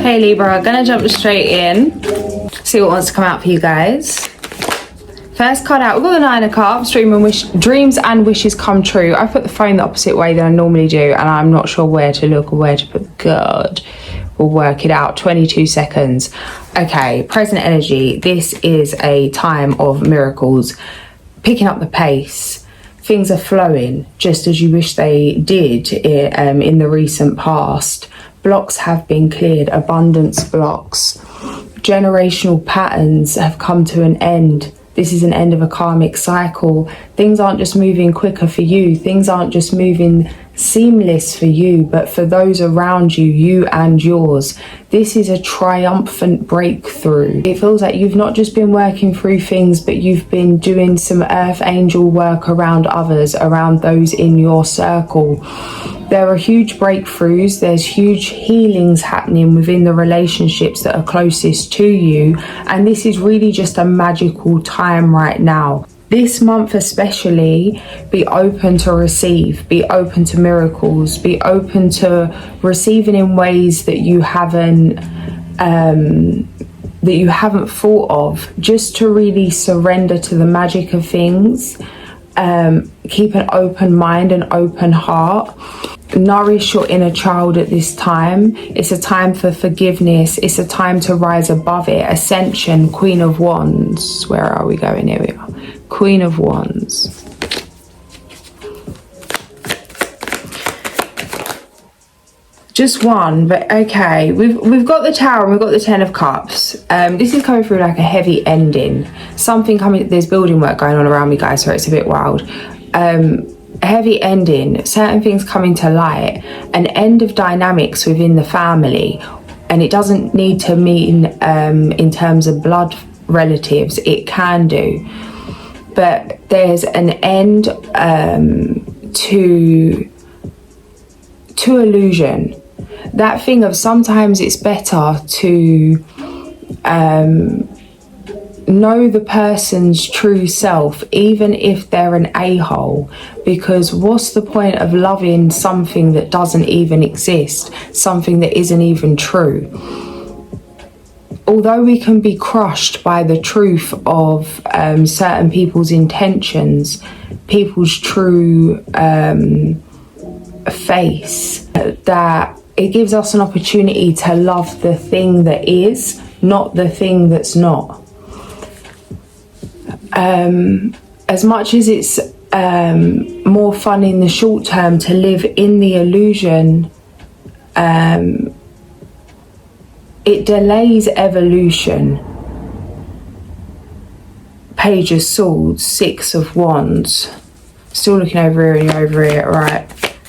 Hey Libra, gonna jump straight in, see what wants to come out for you guys. First card out, we've got the Nine of Cups, dreams and wishes come true. I put the phone the opposite way than I normally do, and I'm not sure where to look or where to put the card. We'll work it out. 22 seconds. Okay, present energy. This is a time of miracles. Picking up the pace. Things are flowing just as you wish they did in the recent past. Blocks have been cleared, abundance blocks. Generational patterns have come to an end. This is an end of a karmic cycle. Things aren't just moving quicker for you. Things aren't just moving seamless for you, but for those around you, you and yours. This is a triumphant breakthrough. It feels like you've not just been working through things, but you've been doing some earth angel work around others, around those in your circle. There are huge breakthroughs. There's huge healings happening within the relationships that are closest to you. And this is really just a magical time right now. This month especially, be open to receive, be open to miracles, be open to receiving in ways that you haven't thought of, just to really surrender to the magic of things. Keep an open mind, an open heart. Nourish your inner child at this time. It's a time for forgiveness. It's a time to rise above it. Ascension, Queen of Wands. Where are we going? Here we are. Queen of Wands. Just one, but okay. We've got the Tower and we've got the Ten of Cups. This is coming through like a heavy ending. Something coming, there's building work going on around me, guys, so it's a bit wild. A heavy ending, certain things coming to light, an end of dynamics within the family. And it doesn't need to mean in terms of blood relatives, it can do. But there's an end to illusion. That thing of sometimes it's better to know the person's true self, even if they're an a-hole, because what's the point of loving something that doesn't even exist, something that isn't even true? Although we can be crushed by the truth of certain people's intentions, people's true face, that it gives us an opportunity to love the thing that is, not the thing that's not. As much as it's more fun in the short term to live in the illusion, it delays evolution. Page of Swords, Six of Wands. Still looking over here, right.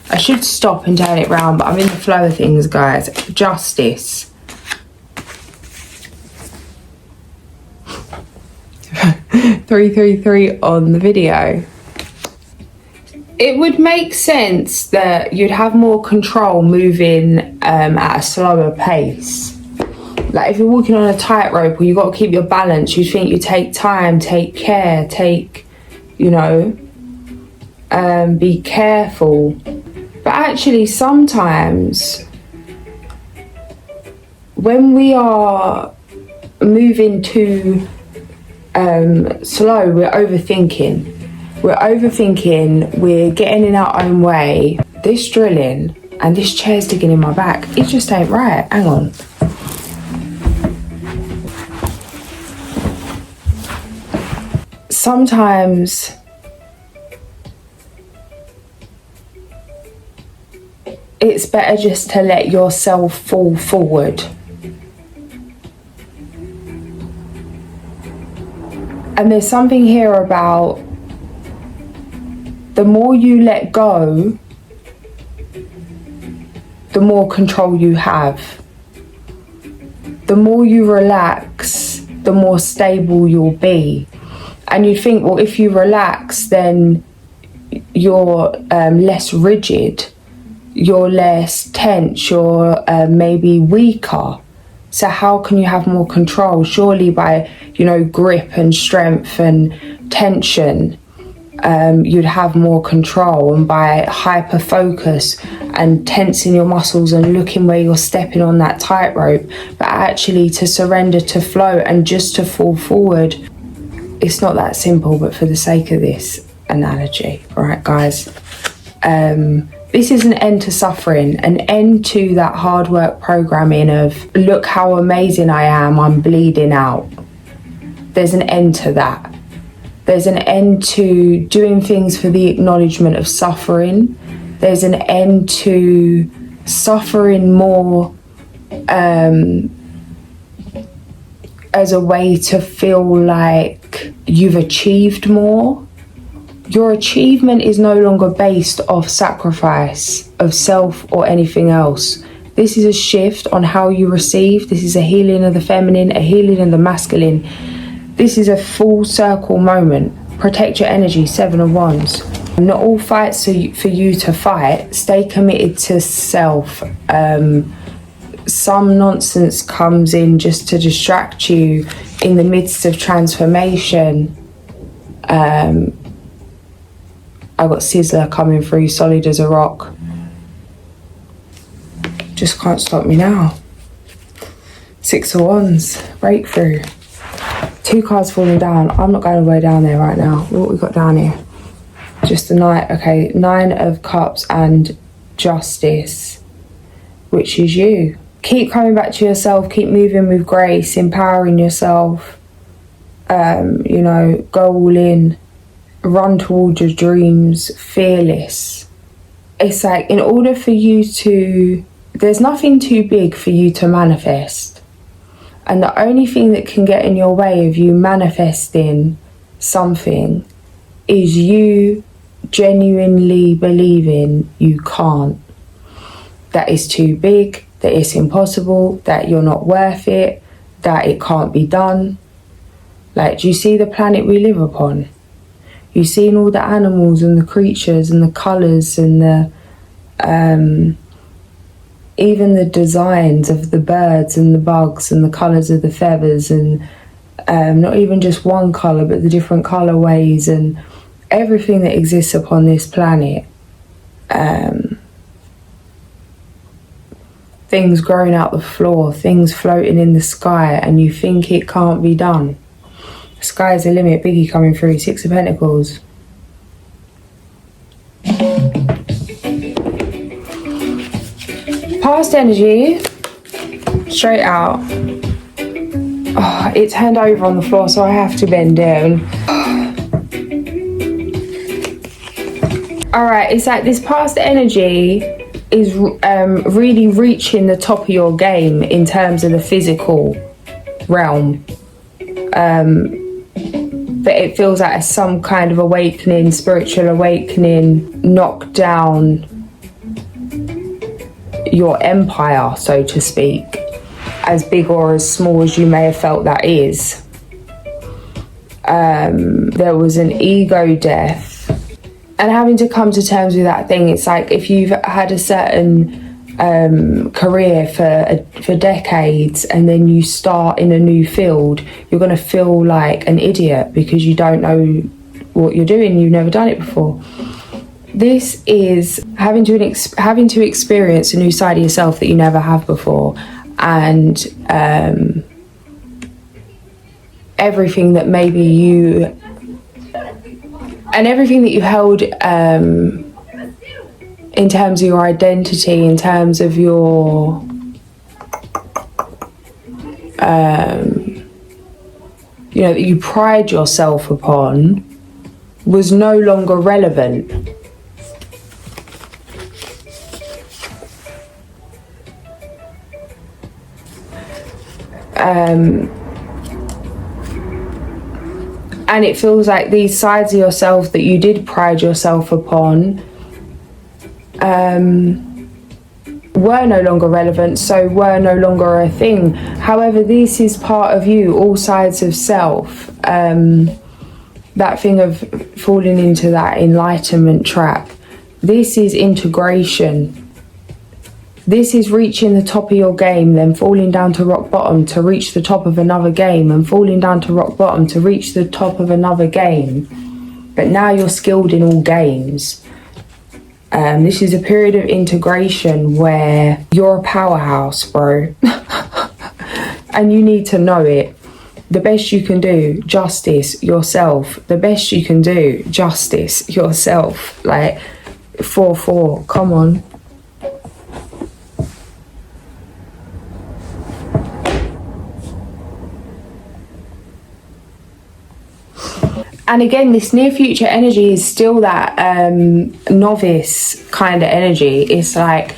I should stop and turn it round, but I'm in the flow of things, guys. Justice. (333) on the video. It would make sense that you'd have more control moving at a slower pace. Like if you're walking on a tightrope or you've got to keep your balance, you think you take time, take care, be careful. But actually sometimes when we are moving too slow, we're overthinking. We're getting in our own way. This drilling and this chair's digging in my back, it just ain't right. Hang on. Sometimes it's better just to let yourself fall forward. And there's something here about the more you let go, the more control you have. The more you relax, the more stable you'll be. And you think, well, if you relax, then you're less rigid, you're less tense, you're maybe weaker. So how can you have more control? Surely by, grip and strength and tension. you'd have more control, and by hyper focus and tensing your muscles and looking where you're stepping on that tightrope, but actually to surrender to flow and just to fall forward. It's not that simple, but for the sake of this analogy, right, guys, this is an end to suffering, an end to that hard work programming of, look how amazing I am, I'm bleeding out. There's an end to that. There's an end to doing things for the acknowledgement of suffering. There's an end to suffering more as a way to feel like you've achieved more. Your achievement is no longer based off sacrifice of self or anything else. This is a shift on how you receive. This is a healing of the feminine, a healing of the masculine. This is a full circle moment. Protect your energy, 7 of Wands. Not all fights are for you to fight. Stay committed to self. Some nonsense comes in just to distract you in the midst of transformation. I got Sizzler coming through, solid as a rock. Just can't stop me now. 6 of Wands, breakthrough. 2 cards falling down. I'm not going all the way down there right now. What we got down here? Just the Knight. Okay, 9 of Cups and Justice, which is you. Keep coming back to yourself. Keep moving with grace, empowering yourself. You know, go all in. Run towards your dreams, fearless. It's like, in order for you to, there's nothing too big for you to manifest. And the only thing that can get in your way of you manifesting something is you genuinely believing you can't. That it's too big, that it's impossible, that you're not worth it, that it can't be done. Like, do you see the planet we live upon? You've seen all the animals and the creatures and the colours and the even the designs of the birds and the bugs and the colours of the feathers, and not even just one colour but the different colourways and everything that exists upon this planet. Things growing out the floor, things floating in the sky, and you think it can't be done. Sky's the limit. Biggie coming through, 6 of Pentacles. Past energy, straight out. Oh, it turned over on the floor, so I have to bend down. Alright, it's like this past energy is really reaching the top of your game in terms of the physical realm. But it feels like some kind of awakening, spiritual awakening, knock down your empire, so to speak, as big or as small as you may have felt that is. There was an ego death, and having to come to terms with that thing. It's like, if you've had a certain career for decades and then you start in a new field, you're going to feel like an idiot because you don't know what you're doing. You've never done it before. This is having to experience a new side of yourself that you never have before, and everything that maybe you held in terms of your identity, in terms of your you know, that you pride yourself upon, was no longer relevant. And it feels like these sides of yourself that you did pride yourself upon were no longer relevant, so were no longer a thing. However, this is part of you, all sides of self. That thing of falling into that enlightenment trap. This is integration. This is reaching the top of your game, then falling down to rock bottom to reach the top of another game, and falling down to rock bottom to reach the top of another game. but now you're skilled in all games. This is a period of integration where you're a powerhouse, bro. And you need to know it. The best you can do, justice yourself. The best you can do, justice yourself. Like, 4-4, come on. And again, this near future energy is still that novice kind of energy. It's like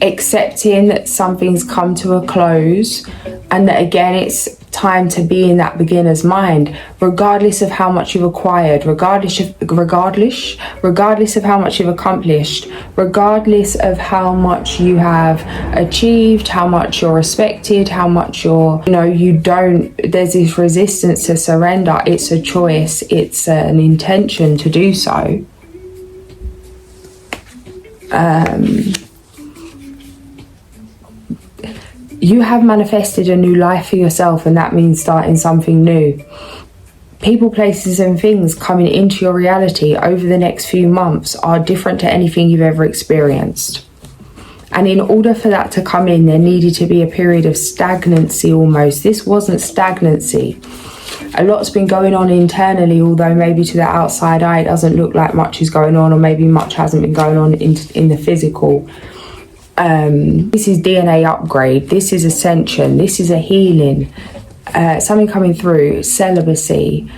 accepting that something's come to a close, and that again, it's time to be in that beginner's mind, regardless of how much you've acquired, regardless of how much you've accomplished, regardless of how much you have achieved, how much you're respected, how much you're, there's this resistance to surrender. It's a choice, it's an intention to do so. You have manifested a new life for yourself, and that means starting something new. People, places and things coming into your reality over the next few months are different to anything you've ever experienced. And in order for that to come in, there needed to be a period of stagnancy almost. This wasn't stagnancy. A lot's been going on internally, although maybe to the outside eye it doesn't look like much is going on, or maybe much hasn't been going on in the physical. This is DNA upgrade, this is ascension, this is a healing, something coming through, celibacy.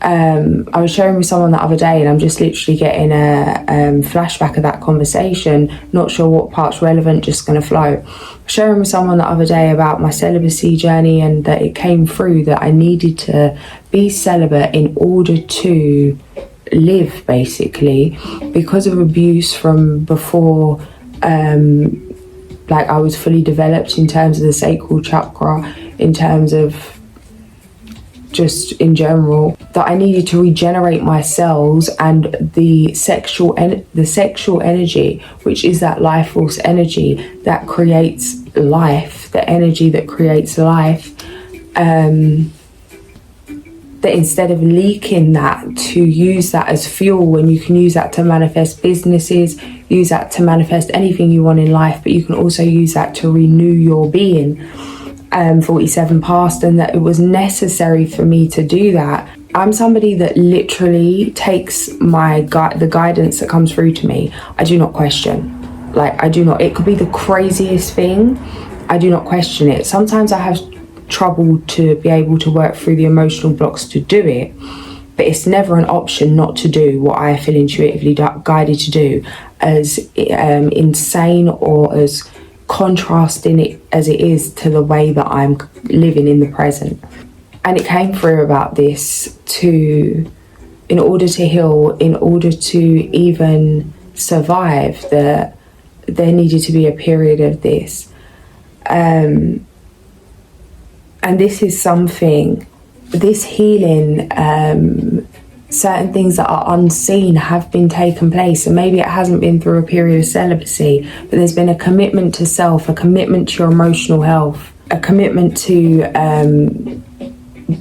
I was sharing with someone the other day, and I'm just literally getting a flashback of that conversation, not sure what part's relevant, just going to flow. Sharing with someone the other day about my celibacy journey, and that it came through that I needed to be celibate in order to live, basically, because of abuse from before. Like, I was fully developed in terms of the sacral chakra, in terms of just in general, that I needed to regenerate my cells, and the sexual energy, which is that life force energy that creates life, the energy that creates life, that instead of leaking that, to use that as fuel, when you can use that to manifest businesses, use that to manifest anything you want in life, but you can also use that to renew your being. 47 past, and that it was necessary for me to do that. I'm somebody that literally takes the guidance that comes through to me. I do not question. Like, I do not. It could be the craziest thing. I do not question it. Sometimes I have trouble to be able to work through the emotional blocks to do it, but it's never an option not to do what I feel intuitively guided to do, as insane or as contrasting it as it is to the way that I'm living in the present. And it came through about this in order to heal, in order to even survive, that there needed to be a period of this. And this is something, this healing, certain things that are unseen have been taking place. And maybe it hasn't been through a period of celibacy, but there's been a commitment to self, a commitment to your emotional health, a commitment to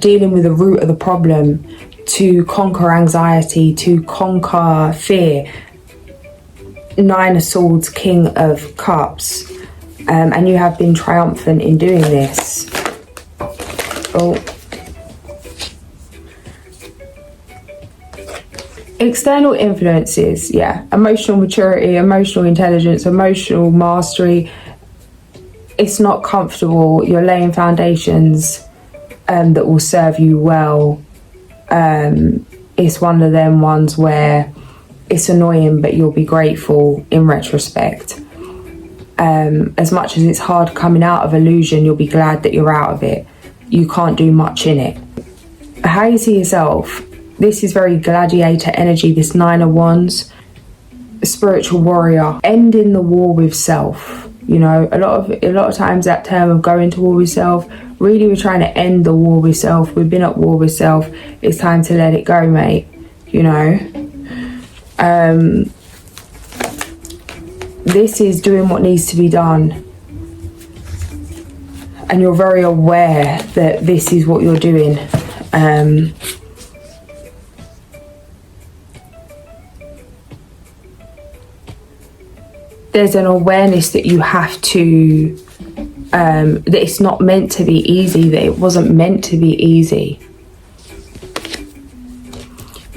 dealing with the root of the problem, to conquer anxiety, to conquer fear. 9 of Swords, King of Cups. And you have been triumphant in doing this. External influences, yeah. Emotional maturity, emotional intelligence, emotional mastery. It's not comfortable. You're laying foundations that will serve you well. It's one of them ones where it's annoying, but you'll be grateful in retrospect. As much as it's hard coming out of illusion, you'll be glad that you're out of it. You can't do much in it. How you see yourself, this is very gladiator energy, this 9 of Wands, spiritual warrior, ending the war with self. You know, a lot of times that term of going to war with self, really we're trying to end the war with self. We've been at war with self. It's time to let it go, mate. You know, this is doing what needs to be done. And you're very aware that this is what you're doing. there's an awareness that you have to, that it's not meant to be easy, that it wasn't meant to be easy.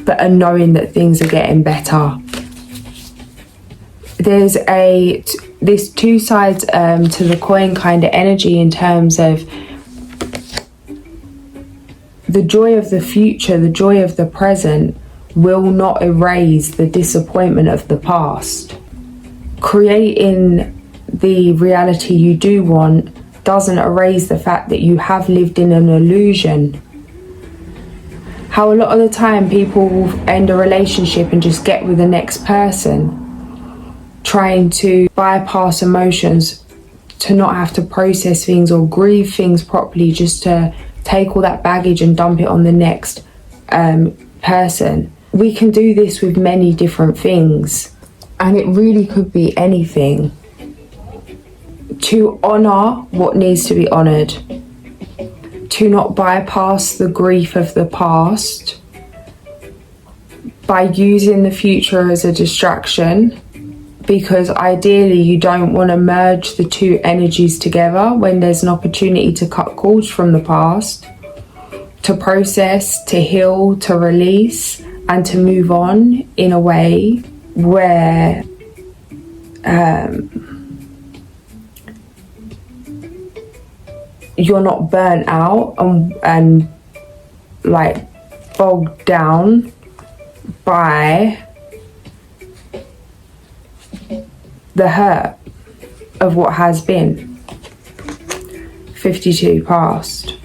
But a knowing that things are getting better. There's two sides to the coin kind of energy, in terms of the joy of the future, the joy of the present will not erase the disappointment of the past. Creating the reality you do want doesn't erase the fact that you have lived in an illusion. How a lot of the time people will end a relationship and just get with the next person, trying to bypass emotions, to not have to process things or grieve things properly, just to take all that baggage and dump it on the next person. We can do this with many different things, and it really could be anything. To honour what needs to be honoured, to not bypass the grief of the past by using the future as a distraction, because ideally you don't want to merge the two energies together when there's an opportunity to cut cords from the past, to process, to heal, to release, and to move on in a way where you're not burnt out and like bogged down by the hurt of what has been. 52 past.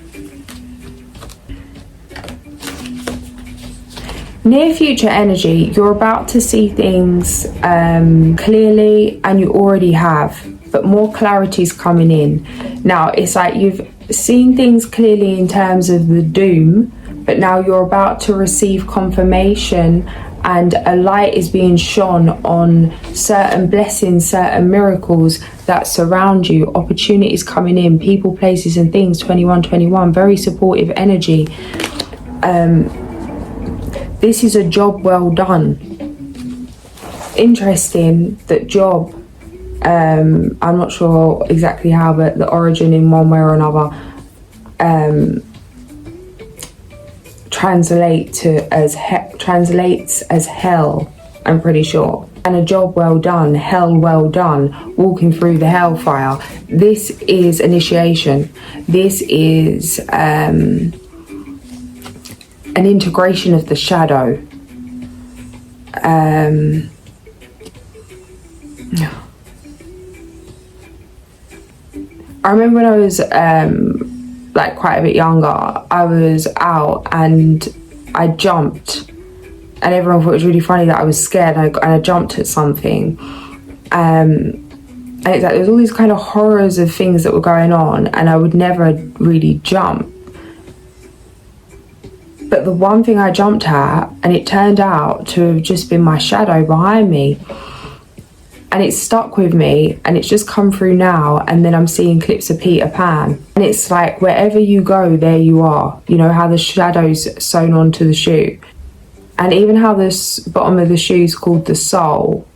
Near future energy, you're about to see things clearly, and you already have, but more clarity is coming in. Now, it's like you've seen things clearly in terms of the doom, but now you're about to receive confirmation, and a light is being shone on certain blessings, certain miracles that surround you, opportunities coming in, people, places and things. 21, very supportive energy. This is a job well done. Interesting that job, I'm not sure exactly how, but the origin in one way or another translates as hell, I'm pretty sure. And a job well done, hell well done, walking through the hellfire. This is initiation. This is an integration of the shadow. I remember when I was like quite a bit younger, I was out and I jumped, and everyone thought it was really funny that I was scared, and I jumped at something. And it's like there was all these kind of horrors of things that were going on, and I would never really jump. But the one thing I jumped at, and it turned out to have just been my shadow behind me. And it's stuck with me, and it's just come through now, and then I'm seeing clips of Peter Pan. And it's like wherever you go, there you are. You know how the shadow's sewn onto the shoe. And even how this bottom of the shoe is called the soul.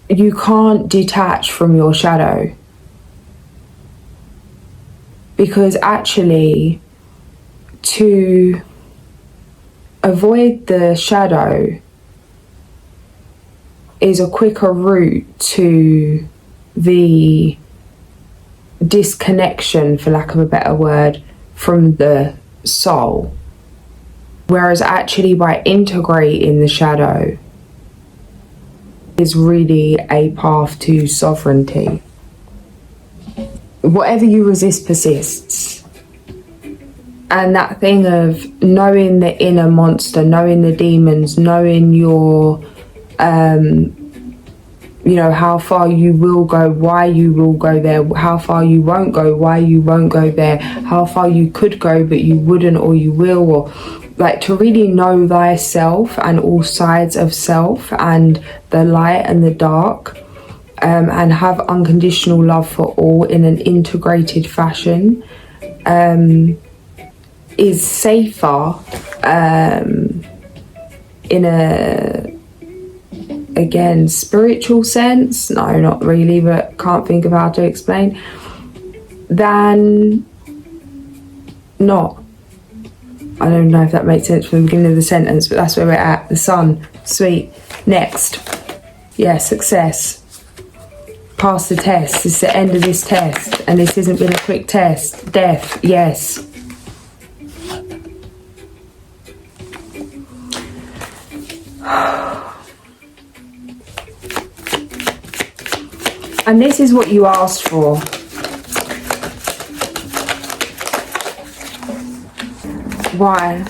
You can't detach from your shadow. Because actually, to avoid the shadow is a quicker route to the disconnection, for lack of a better word, from the soul. Whereas actually by integrating the shadow is really a path to sovereignty. Whatever you resist persists. And that thing of knowing the inner monster, knowing the demons, knowing your, you know, how far you will go, why you will go there, how far you won't go, why you won't go there, how far you could go but you wouldn't or you will, or like to really know thyself and all sides of self and the light and the dark, and have unconditional love for all in an integrated fashion. Is safer in a again, spiritual sense, no, not really, but can't think of how to explain, than not. I don't know if that makes sense from the beginning of the sentence, but that's where we're at. The sun, sweet. Next, yeah, success. Pass the test. It's the end of this test, and this hasn't been a quick test. Death, yes. And this is what you asked for. Why?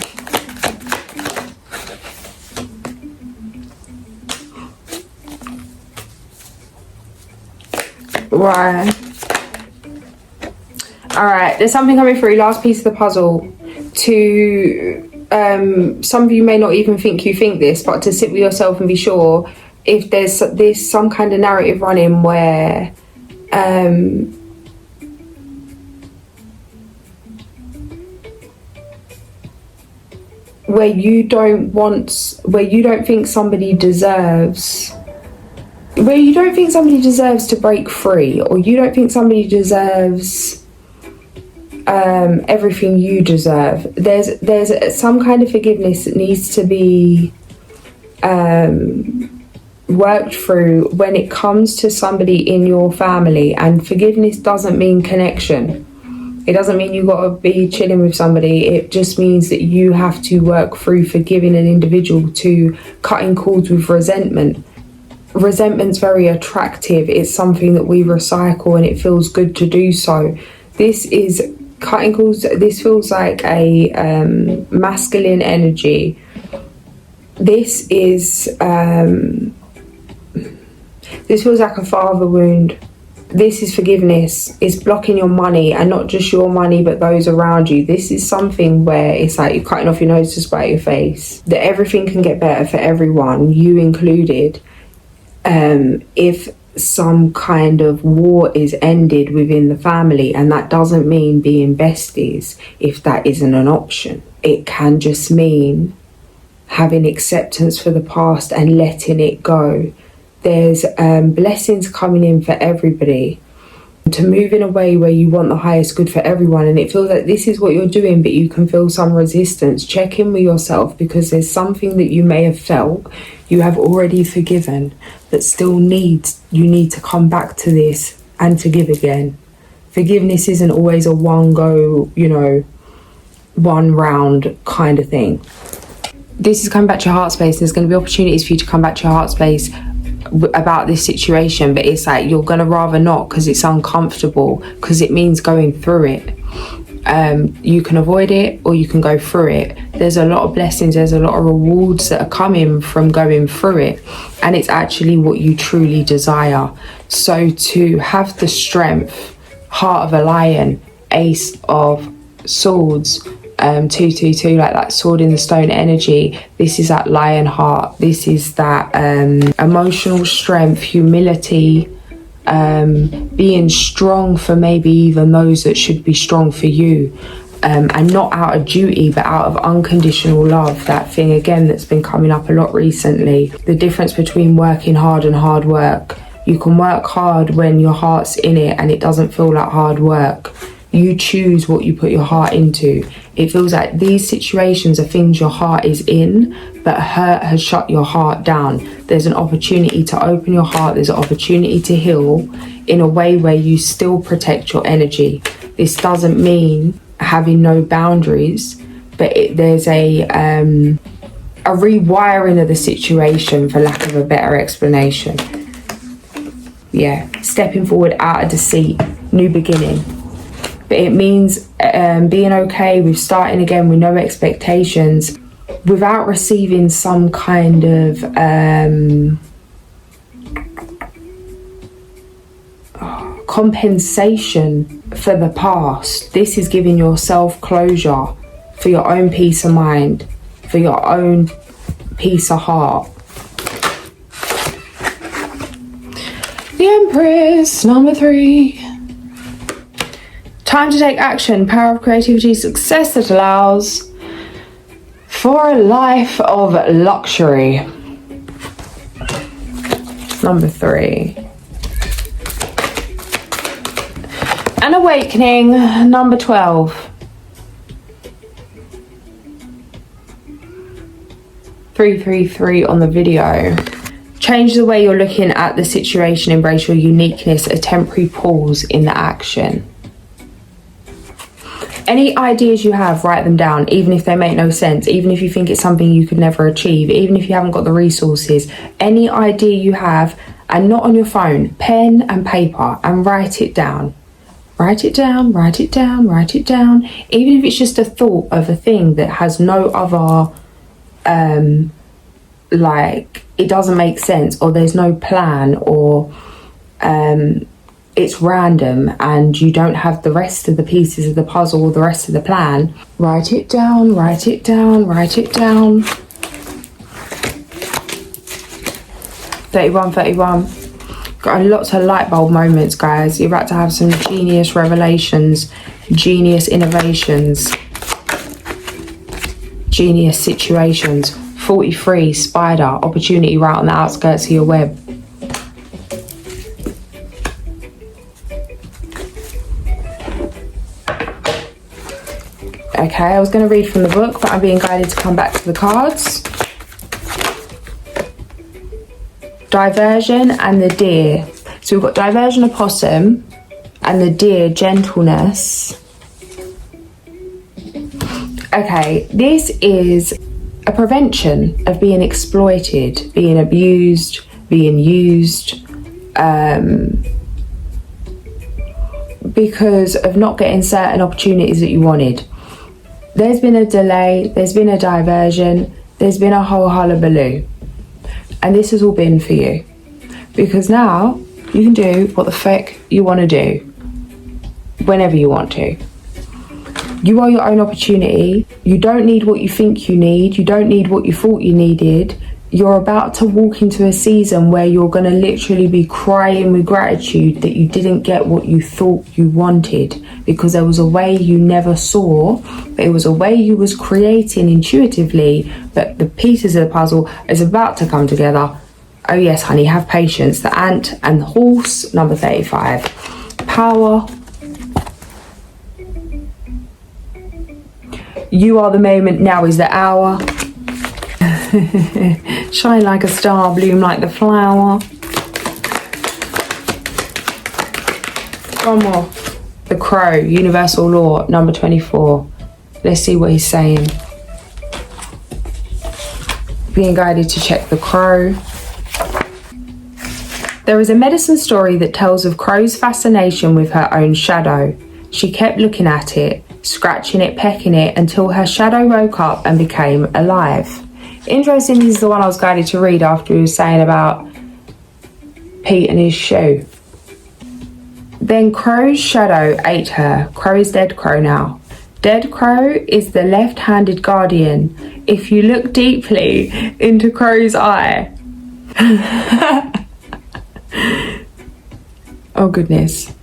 Why? Alright, there's something coming through. Last piece of the puzzle. To some of you may not even think you think this, but to sit with yourself and be sure if there's some kind of narrative running where you don't think somebody deserves to break free, or you don't think somebody deserves everything you deserve. There's some kind of forgiveness that needs to be worked through when it comes to somebody in your family. And forgiveness doesn't mean connection. It doesn't mean you got to be chilling with somebody. It just means that you have to work through forgiving an individual, to cutting cords with resentment. Resentment's very attractive. It's something that we recycle, and it feels good to do so. This is cutting cords. This feels like a masculine energy. This feels like a father wound. This is forgiveness. It's blocking your money, and not just your money, but those around you. This is something where it's like you're cutting off your nose to spite your face. That everything can get better for everyone, you included, if some kind of war is ended within the family. And that doesn't mean being besties if that isn't an option. It can just mean having acceptance for the past and letting it go. There's blessings coming in for everybody, to move in a way where you want the highest good for everyone. And it feels like this is what you're doing, but you can feel some resistance. Check in with yourself, because there's something that you may have felt you have already forgiven, but still you need to come back to this and to give again. Forgiveness isn't always a one go, one round kind of thing. This is coming back to your heart space. There's going to be opportunities for you to come back to your heart space about this situation, but it's like you're gonna rather not, because it's uncomfortable, because it means going through it. You can avoid it, or you can go through it. There's a lot of blessings, there's a lot of rewards that are coming from going through it, and it's actually what you truly desire. So to have the strength, heart of a lion, ace of swords, 222, like that sword in the stone energy. This is that lion heart. This is that emotional strength, humility, being strong for maybe even those that should be strong for you, and not out of duty but out of unconditional love. That thing again that's been coming up a lot recently, the difference between working hard and hard work. You can work hard when your heart's in it and it doesn't feel like hard work. You choose what you put your heart into. It feels like these situations are things your heart is in, but hurt has shut your heart down. There's an opportunity to open your heart. There's an opportunity to heal in a way where you still protect your energy. This doesn't mean having no boundaries, but there's a rewiring of the situation, for lack of a better explanation. Yeah, stepping forward out of deceit, new beginning. But it means being okay with starting again with no expectations, without receiving some kind of compensation for the past. This is giving yourself closure for your own peace of mind, for your own peace of heart. The Empress, number 3. Time to take action. Power of creativity, success that allows for a life of luxury. Number 3. An awakening, number 12. 333 on the video. Change the way you're looking at the situation, embrace your uniqueness, a temporary pause in the action. Any ideas you have, write them down, even if they make no sense, even if you think it's something you could never achieve, even if you haven't got the resources. Any idea you have, and not on your phone, pen and paper, and write it down. Write it down, write it down, write it down. Even if it's just a thought of a thing that has no other, like, it doesn't make sense, or there's no plan, or it's random and you don't have the rest of the pieces of the puzzle or the rest of the plan. Write it down, write it down, write it down. 31. Got lots of light bulb moments, guys. You're about to have some genius revelations, genius innovations, genius situations. 43, spider, opportunity right on the outskirts of your web. Okay, I was going to read from the book, but I'm being guided to come back to the cards. Diversion and the deer. So we've got diversion, opossum, and the deer, gentleness. Okay, this is a prevention of being exploited, being abused, being used, because of not getting certain opportunities that you wanted. There's been a delay, there's been a diversion, there's been a whole hullabaloo. And this has all been for you. Because now you can do what the fuck you want to do, whenever you want to. You are your own opportunity. You don't need what you think you need. You don't need what you thought you needed. You're about to walk into a season where you're going to literally be crying with gratitude that you didn't get what you thought you wanted, because there was a way you never saw, but it was a way you was creating intuitively, but the pieces of the puzzle is about to come together. Oh yes, honey, have patience. The ant and the horse, number 35. Power. You are the moment, now is the hour. Shine like a star, bloom like the flower. One more. The crow, universal law, number 24. Let's see what he's saying. Being guided to check the crow. There is a medicine story that tells of Crow's fascination with her own shadow. She kept looking at it, scratching it, pecking it, until her shadow woke up and became alive. Interesting, this is the one I was guided to read after he was saying about Pete and his shoe. Then Crow's shadow ate her. Crow is dead Crow now. Dead Crow is the left-handed guardian. If you look deeply into Crow's eye... Oh goodness.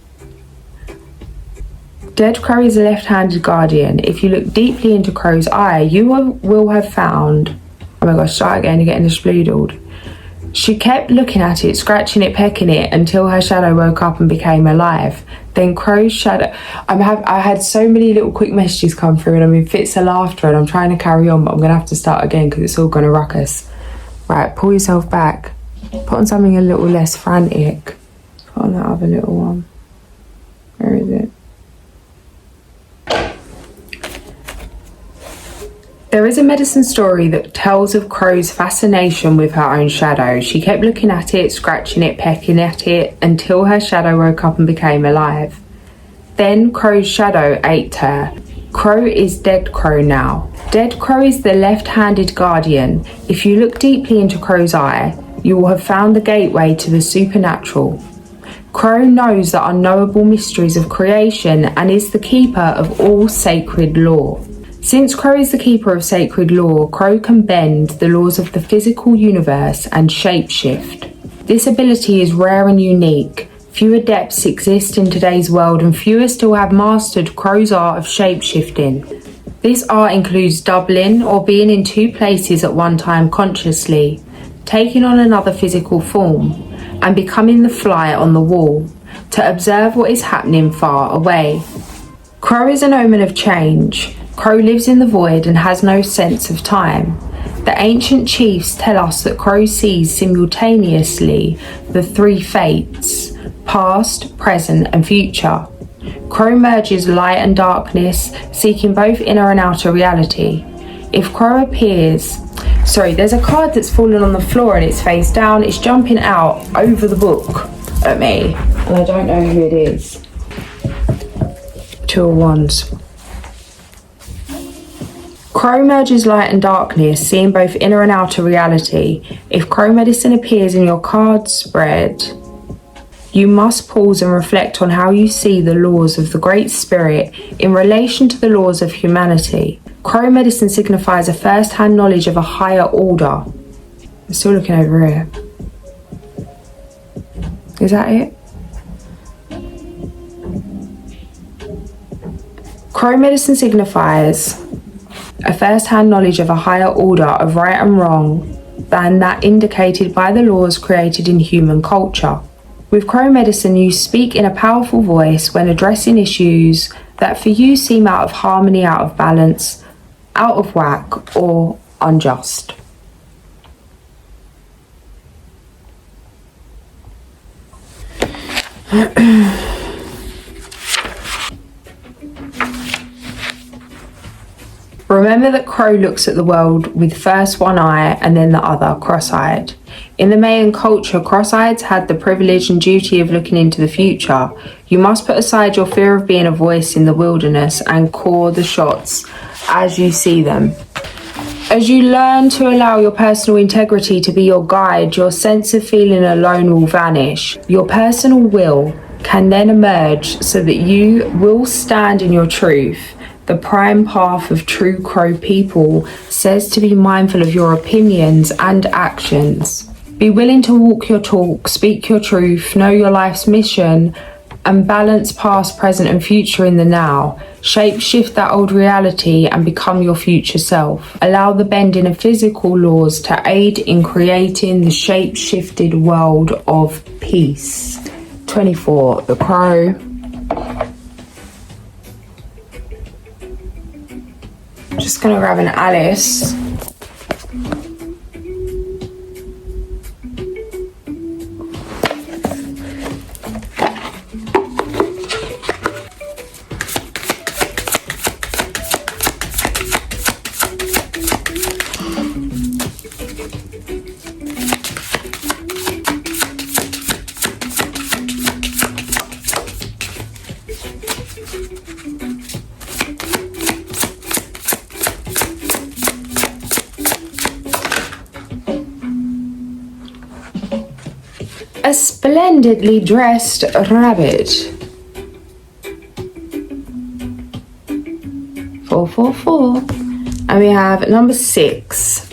Dead Crow is a left-handed guardian. If you look deeply into Crow's eye, you will have found... Oh my gosh, start again, you're getting sploodled. She kept looking at it, scratching it, pecking it, until her shadow woke up and became alive. Then Crow's shadow... I had so many little quick messages come through and I'm in fits of laughter and I'm trying to carry on, but I'm going to have to start again because it's all going to ruckus. Right, pull yourself back. Put on something a little less frantic. Put on that other little one. Where is it? There is a medicine story that tells of Crow's fascination with her own shadow. She kept looking at it, scratching it, pecking at it, until her shadow woke up and became alive. Then Crow's shadow ate her. Crow is dead Crow now. Dead Crow is the left-handed guardian. If you look deeply into Crow's eye, you will have found the gateway to the supernatural. Crow knows the unknowable mysteries of creation and is the keeper of all sacred law. Since Crow is the keeper of sacred law, Crow can bend the laws of the physical universe and shapeshift. This ability is rare and unique. Few adepts exist in today's world and fewer still have mastered Crow's art of shapeshifting. This art includes doubling or being in two places at one time consciously, taking on another physical form. and becoming the fly on the wall, to observe what is happening far away. Crow is an omen of change. Crow lives in the void and has no sense of time. The ancient chiefs tell us that Crow sees simultaneously the three fates, past, present and future. Crow merges light and darkness, seeking both inner and outer reality. If Crow appears... Sorry, there's a card that's fallen on the floor and it's face down. It's jumping out over the book at me, and I don't know who it is. Two of Wands. Crow merges light and darkness, seeing both inner and outer reality. If Crow medicine appears in your card spread, you must pause and reflect on how you see the laws of the Great Spirit in relation to the laws of humanity. Crow medicine signifies a first-hand knowledge of a higher order. I'm still looking over here. Is that it? Crow medicine signifies a first-hand knowledge of a higher order of right and wrong than that indicated by the laws created in human culture. With Crow medicine, you speak in a powerful voice when addressing issues that for you seem out of harmony, out of balance, out of whack, or unjust. Remember that Crow looks at the world with first one eye and then the other, cross-eyed. In the Mayan culture, cross-eyeds had the privilege and duty of looking into the future. You must put aside your fear of being a voice in the wilderness and call the shots as you see them. As you learn to allow your personal integrity to be your guide, your sense of feeling alone will vanish. Your personal will can then emerge so that you will stand in your truth. The prime path of true Crow people says to be mindful of your opinions and actions. Be willing to walk your talk, speak your truth, know your life's mission, and balance past, present and future in the now. Shape shift that old reality and become your future self. Allow the bending of physical laws to aid in creating the shape-shifted world of peace. 24. The Crow. Just gonna grab an Alice. A splendidly dressed rabbit. 444. And we have number 6.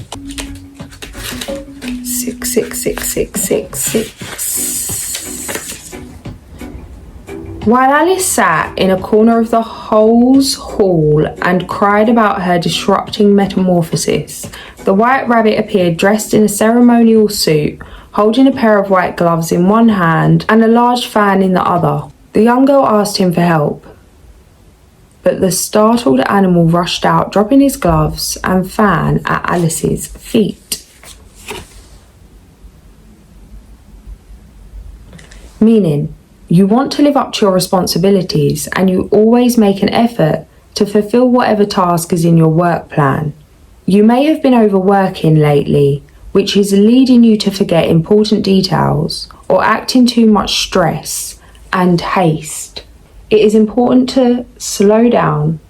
6. While Alice sat in a corner of the Holes Hall and cried about her disrupting metamorphosis, the white rabbit appeared dressed in a ceremonial suit, holding a pair of white gloves in one hand and a large fan in the other. The young girl asked him for help, but the startled animal rushed out, dropping his gloves and fan at Alice's feet. Meaning, you want to live up to your responsibilities and you always make an effort to fulfill whatever task is in your work plan. You may have been overworking lately, which is leading you to forget important details or act in too much stress and haste. It is important to slow down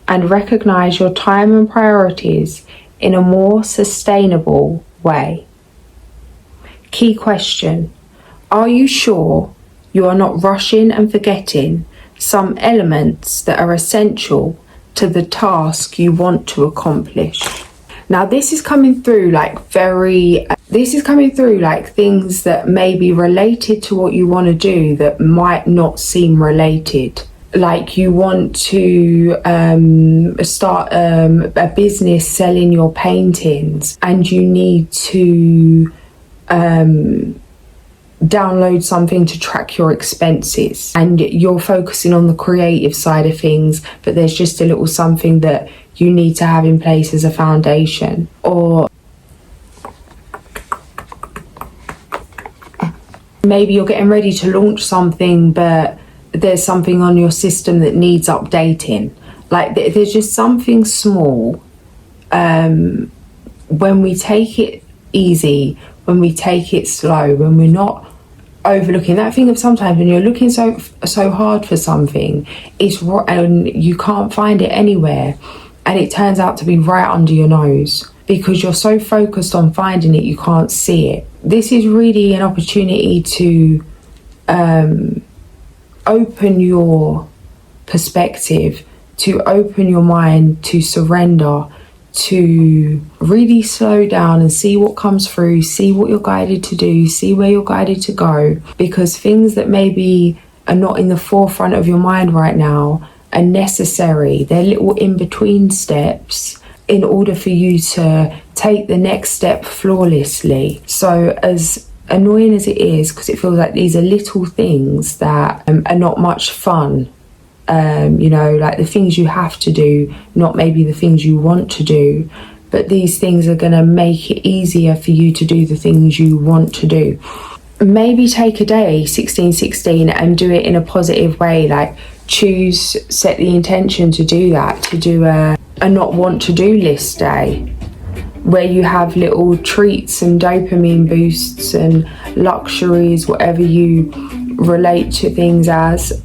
and recognize your time and priorities in a more sustainable way. Key question: are you sure you are not rushing and forgetting some elements that are essential to the task you want to accomplish? Now this is coming through like things that may be related to what you want to do that might not seem related. Like you want to start a business selling your paintings and you need to download something to track your expenses and you're focusing on the creative side of things, but there's just a little something that you need to have in place as a foundation. Or maybe you're getting ready to launch something, but there's something on your system that needs updating. Like there's just something small. When we take it easy, when we take it slow, when we're not overlooking that thing of sometimes when you're looking so hard for something, it's right and you can't find it anywhere, and it turns out to be right under your nose because you're so focused on finding it you can't see it. This is really an opportunity to open your perspective, to open your mind, to surrender, to really slow down and see what comes through, see what you're guided to do, see where you're guided to go, because things that maybe are not in the forefront of your mind right now are necessary. They're little in-between steps in order for you to take the next step flawlessly. So as annoying as it is, because it feels like these are little things that are not much fun, like the things you have to do, not maybe the things you want to do, but these things are going to make it easier for you to do the things you want to do. Maybe take a day 16/16 and do it in a positive way, like set the intention to do that, to do a not want to do list day where you have little treats and dopamine boosts and luxuries, whatever you relate to things as,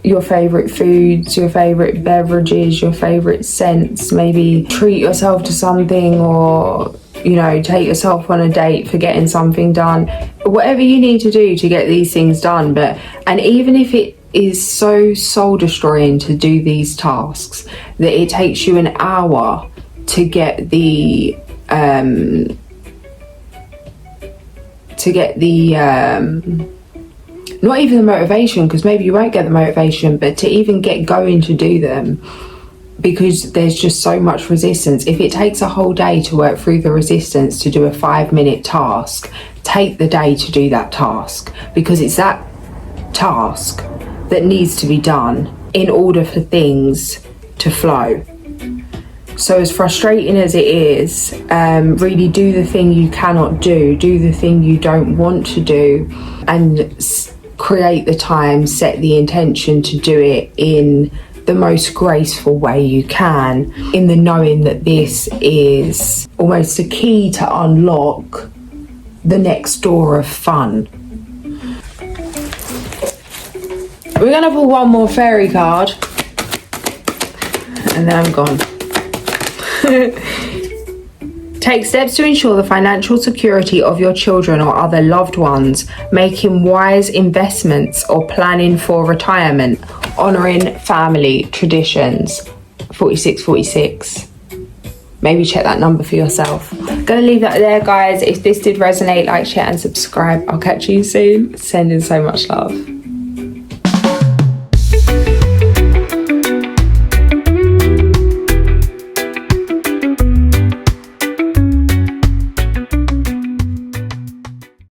your favorite foods, your favorite beverages, your favorite scents. Maybe treat yourself to something, or take yourself on a date for getting something done. Whatever you need to do to get these things done. And even if it is so soul destroying to do these tasks that it takes you an hour to get the not even the motivation, because maybe you won't get the motivation, but to even get going to do them, because there's just so much resistance. If it takes a whole day to work through the resistance to do a 5-minute task, take the day to do that task, because it's that task that needs to be done in order for things to flow. So as frustrating as it is, really do the thing you cannot do the thing you don't want to do, and create the time, set the intention to do it in the most graceful way you can, in the knowing that this is almost a key to unlock the next door of fun. We're gonna pull one more fairy card and then I'm gone. Take steps to ensure the financial security of your children or other loved ones, making wise investments or planning for retirement, honouring family traditions. 4646. Maybe check that number for yourself. Gonna leave that there, guys. If this did resonate, like, share and subscribe. I'll catch you soon. Sending so much love.